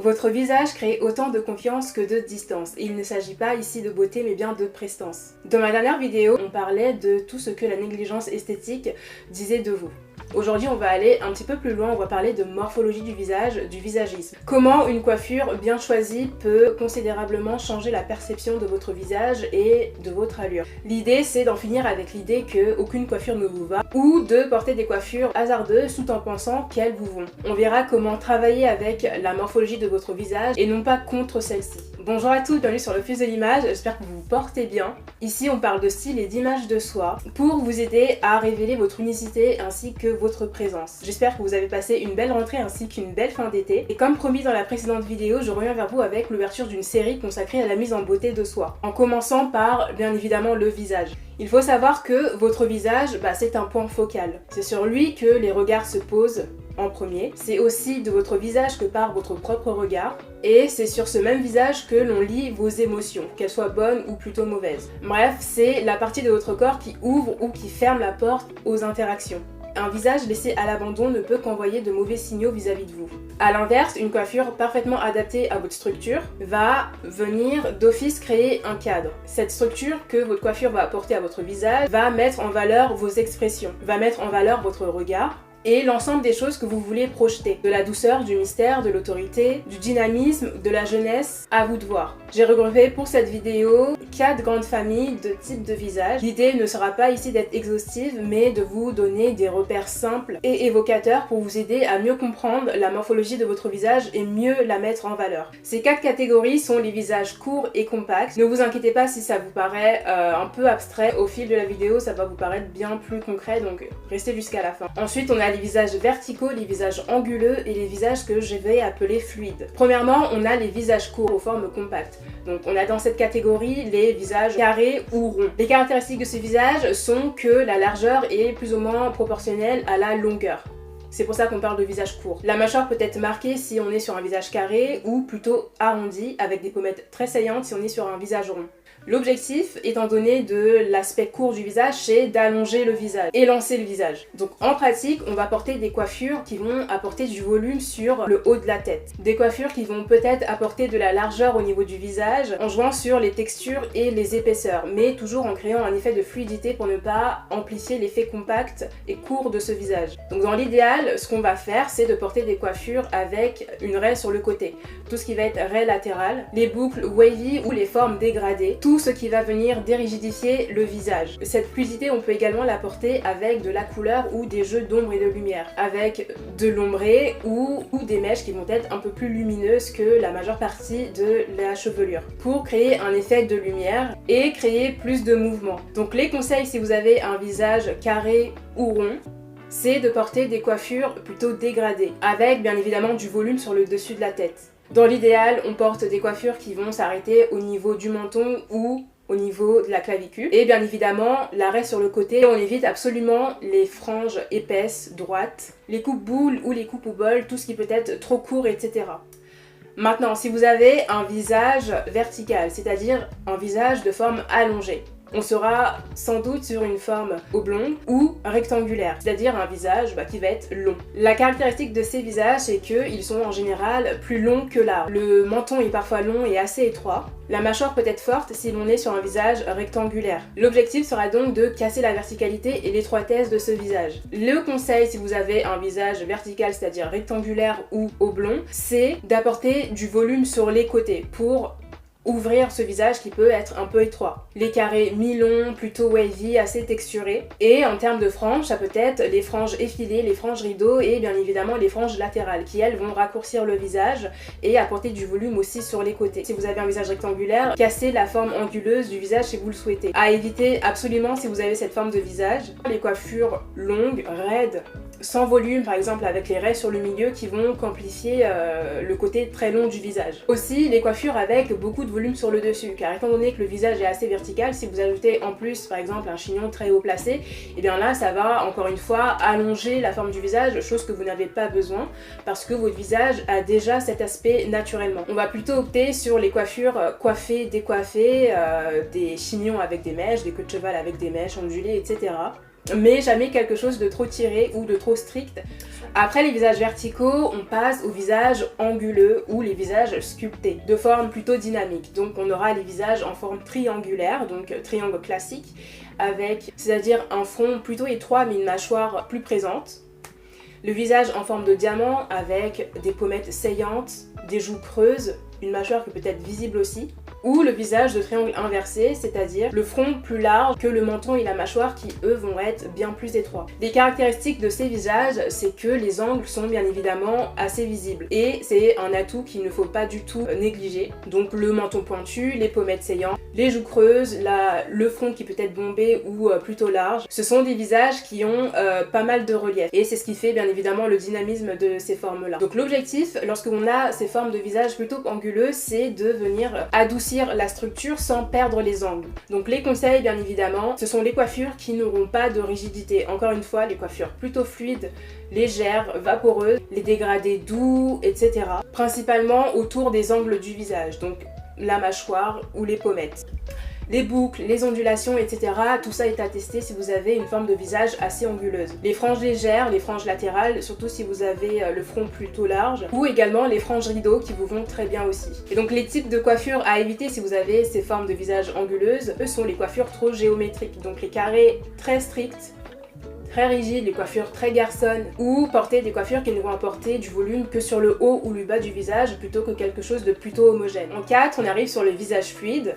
Votre visage crée autant de confiance que de distance. Et il ne s'agit pas ici de beauté mais bien de prestance. Dans ma dernière vidéo, on parlait de tout ce que la négligence esthétique disait de vous. Aujourd'hui, on va aller un petit peu plus loin, on va parler de morphologie du visage, du visagisme. Comment une coiffure bien choisie peut considérablement changer la perception de votre visage et de votre allure. L'idée, c'est d'en finir avec l'idée qu'aucune coiffure ne vous va ou de porter des coiffures hasardeuses tout en pensant qu'elles vous vont. On verra comment travailler avec la morphologie de votre visage et non pas contre celle-ci. Bonjour à tous, bienvenue sur le Fuse de l'image, j'espère que vous vous portez bien. Ici, on parle de style et d'image de soi pour vous aider à révéler votre unicité ainsi que votre présence. J'espère que vous avez passé une belle rentrée ainsi qu'une belle fin d'été. Et comme promis dans la précédente vidéo, je reviens vers vous avec l'ouverture d'une série consacrée à la mise en beauté de soi. En commençant par, bien évidemment, le visage. Il faut savoir que votre visage, c'est un point focal. C'est sur lui que les regards se posent en premier. C'est aussi de votre visage que part votre propre regard. Et c'est sur ce même visage que l'on lit vos émotions, qu'elles soient bonnes ou plutôt mauvaises. Bref, c'est la partie de votre corps qui ouvre ou qui ferme la porte aux interactions. Un visage laissé à l'abandon ne peut qu'envoyer de mauvais signaux vis-à-vis de vous. A l'inverse, une coiffure parfaitement adaptée à votre structure va venir d'office créer un cadre. Cette structure que votre coiffure va apporter à votre visage va mettre en valeur vos expressions, va mettre en valeur votre regard, et l'ensemble des choses que vous voulez projeter. De la douceur, du mystère, de l'autorité, du dynamisme, de la jeunesse, à vous de voir. J'ai regroupé pour cette vidéo 4 grandes familles de types de visages. L'idée ne sera pas ici d'être exhaustive, mais de vous donner des repères simples et évocateurs pour vous aider à mieux comprendre la morphologie de votre visage et mieux la mettre en valeur. Ces 4 catégories sont les visages courts et compacts. Ne vous inquiétez pas si ça vous paraît un peu abstrait. Au fil de la vidéo, ça va vous paraître bien plus concret, donc restez jusqu'à la fin. Ensuite, on a les visages verticaux, les visages anguleux et les visages que je vais appeler fluides. Premièrement, on a les visages courts aux formes compactes. Donc on a dans cette catégorie les visages carrés ou ronds. Les caractéristiques de ces visages sont que la largeur est plus ou moins proportionnelle à la longueur. C'est pour ça qu'on parle de visage court. La mâchoire peut être marquée si on est sur un visage carré ou plutôt arrondi avec des pommettes très saillantes si on est sur un visage rond. L'objectif, étant donné de l'aspect court du visage, c'est d'allonger le visage, élancer le visage. Donc en pratique, on va porter des coiffures qui vont apporter du volume sur le haut de la tête. Des coiffures qui vont peut-être apporter de la largeur au niveau du visage en jouant sur les textures et les épaisseurs, mais toujours en créant un effet de fluidité pour ne pas amplifier l'effet compact et court de ce visage. Donc dans l'idéal, ce qu'on va faire, c'est de porter des coiffures avec une raie sur le côté. Tout ce qui va être raie latérale, les boucles wavy ou les formes dégradées, tout ce qui va venir dérigidifier le visage. Cette fluidité, on peut également la porter avec de la couleur ou des jeux d'ombre et de lumière, avec de l'ombré ou des mèches qui vont être un peu plus lumineuses que la majeure partie de la chevelure, pour créer un effet de lumière et créer plus de mouvement. Donc les conseils si vous avez un visage carré ou rond, c'est de porter des coiffures plutôt dégradées, avec bien évidemment du volume sur le dessus de la tête. Dans l'idéal, on porte des coiffures qui vont s'arrêter au niveau du menton ou au niveau de la clavicule. Et bien évidemment, l'arrêt sur le côté, on évite absolument les franges épaisses, droites, les coupes boules ou les coupes au bol, tout ce qui peut être trop court, etc. Maintenant, si vous avez un visage vertical, c'est-à-dire un visage de forme allongée, on sera sans doute sur une forme oblongue ou rectangulaire, c'est-à-dire un visage qui va être long. La caractéristique de ces visages, c'est qu'ils sont en général plus longs que larges. Le menton est parfois long et assez étroit. La mâchoire peut être forte si l'on est sur un visage rectangulaire. L'objectif sera donc de casser la verticalité et l'étroitesse de ce visage. Le conseil si vous avez un visage vertical, c'est-à-dire rectangulaire ou oblong, c'est d'apporter du volume sur les côtés pour ouvrir ce visage qui peut être un peu étroit. Les carrés mi-longs, plutôt wavy, assez texturés. Et en termes de franges, ça peut être les franges effilées, les franges rideaux et bien évidemment les franges latérales qui elles vont raccourcir le visage et apporter du volume aussi sur les côtés. Si vous avez un visage rectangulaire, cassez la forme anguleuse du visage si vous le souhaitez. À éviter absolument si vous avez cette forme de visage. Les coiffures longues, raides, sans volume, par exemple avec les raies sur le milieu qui vont amplifier le côté très long du visage. Aussi les coiffures avec beaucoup de volume sur le dessus, car étant donné que le visage est assez vertical, si vous ajoutez en plus par exemple un chignon très haut placé, et bien là ça va encore une fois allonger la forme du visage, chose que vous n'avez pas besoin parce que votre visage a déjà cet aspect naturellement. On va plutôt opter sur les coiffures coiffées, décoiffées, des chignons avec des mèches, des queues de cheval avec des mèches ondulées, etc. mais jamais quelque chose de trop tiré ou de trop strict. Après les visages verticaux, on passe aux visages anguleux ou les visages sculptés, de forme plutôt dynamique. Donc on aura les visages en forme triangulaire, donc triangle classique, avec, c'est-à-dire un front plutôt étroit mais une mâchoire plus présente. Le visage en forme de diamant avec des pommettes saillantes, des joues creuses, une mâchoire qui peut être visible aussi. Ou le visage de triangle inversé, c'est-à-dire le front plus large que le menton et la mâchoire qui eux vont être bien plus étroits. Les caractéristiques de ces visages, c'est que les angles sont bien évidemment assez visibles et c'est un atout qu'il ne faut pas du tout négliger. Donc le menton pointu, les pommettes saillantes, les joues creuses, le front qui peut être bombé ou plutôt large, ce sont des visages qui ont pas mal de relief et c'est ce qui fait bien évidemment le dynamisme de ces formes-là. Donc l'objectif, lorsque l'on a ces formes de visage plutôt anguleux, c'est de venir adoucir la structure sans perdre les angles. Donc les conseils bien évidemment, ce sont les coiffures qui n'auront pas de rigidité. Encore une fois, les coiffures plutôt fluides, légères, vaporeuses, les dégradés doux, etc. Principalement autour des angles du visage, donc la mâchoire ou les pommettes. Les boucles, les ondulations, etc. Tout ça est à tester si vous avez une forme de visage assez anguleuse. Les franges légères, les franges latérales, surtout si vous avez le front plutôt large, ou également les franges rideaux qui vous vont très bien aussi. Et donc les types de coiffures à éviter si vous avez ces formes de visage anguleuses, eux sont les coiffures trop géométriques, donc les carrés très stricts, très rigides, les coiffures très garçonnes, ou porter des coiffures qui ne vont apporter du volume que sur le haut ou le bas du visage plutôt que quelque chose de plutôt homogène. En 4, on arrive sur le visage fluide.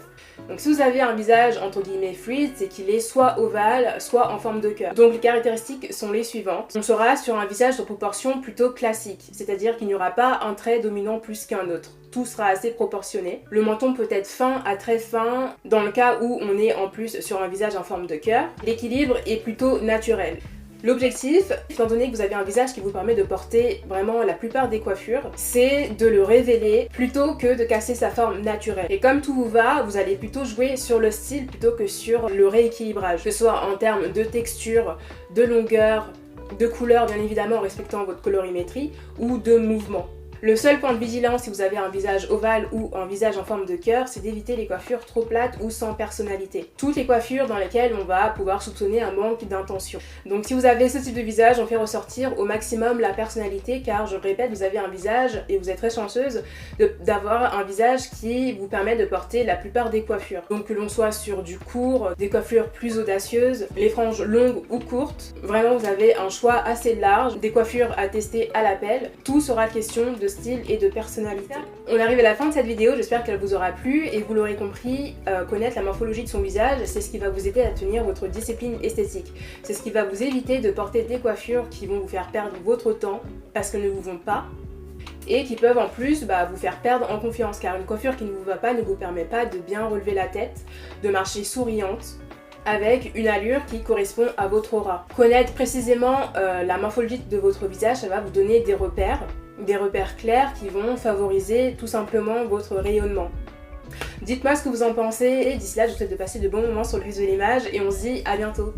Donc si vous avez un visage entre guillemets fluide, c'est qu'il est soit ovale, soit en forme de cœur. Donc les caractéristiques sont les suivantes. On sera sur un visage de proportion plutôt classique, c'est-à-dire qu'il n'y aura pas un trait dominant plus qu'un autre. Tout sera assez proportionné. Le menton peut être fin à très fin dans le cas où on est en plus sur un visage en forme de cœur. L'équilibre est plutôt naturel. L'objectif, étant donné que vous avez un visage qui vous permet de porter vraiment la plupart des coiffures, c'est de le révéler plutôt que de casser sa forme naturelle. Et comme tout vous va, vous allez plutôt jouer sur le style plutôt que sur le rééquilibrage, que ce soit en termes de texture, de longueur, de couleur bien évidemment en respectant votre colorimétrie, ou de mouvement. Le seul point de vigilance si vous avez un visage ovale ou un visage en forme de cœur, c'est d'éviter les coiffures trop plates ou sans personnalité. Toutes les coiffures dans lesquelles on va pouvoir soupçonner un manque d'intention. Donc si vous avez ce type de visage, on fait ressortir au maximum la personnalité car je le répète, vous avez un visage et vous êtes très chanceuse d'avoir un visage qui vous permet de porter la plupart des coiffures. Donc que l'on soit sur du court, des coiffures plus audacieuses, les franges longues ou courtes, vraiment vous avez un choix assez large, des coiffures à tester à l'appel. Tout sera question de style et de personnalité. On arrive à la fin de cette vidéo, j'espère qu'elle vous aura plu et vous l'aurez compris, connaître la morphologie de son visage, c'est ce qui va vous aider à tenir votre discipline esthétique. C'est ce qui va vous éviter de porter des coiffures qui vont vous faire perdre votre temps parce qu'elles ne vous vont pas et qui peuvent en plus vous faire perdre en confiance car une coiffure qui ne vous va pas ne vous permet pas de bien relever la tête, de marcher souriante, avec une allure qui correspond à votre aura. Connaître précisément la morphologie de votre visage, ça va vous donner des repères clairs qui vont favoriser tout simplement votre rayonnement. Dites-moi ce que vous en pensez et d'ici là je vous souhaite de passer de bons moments sur le Fils de l'image et on se dit à bientôt.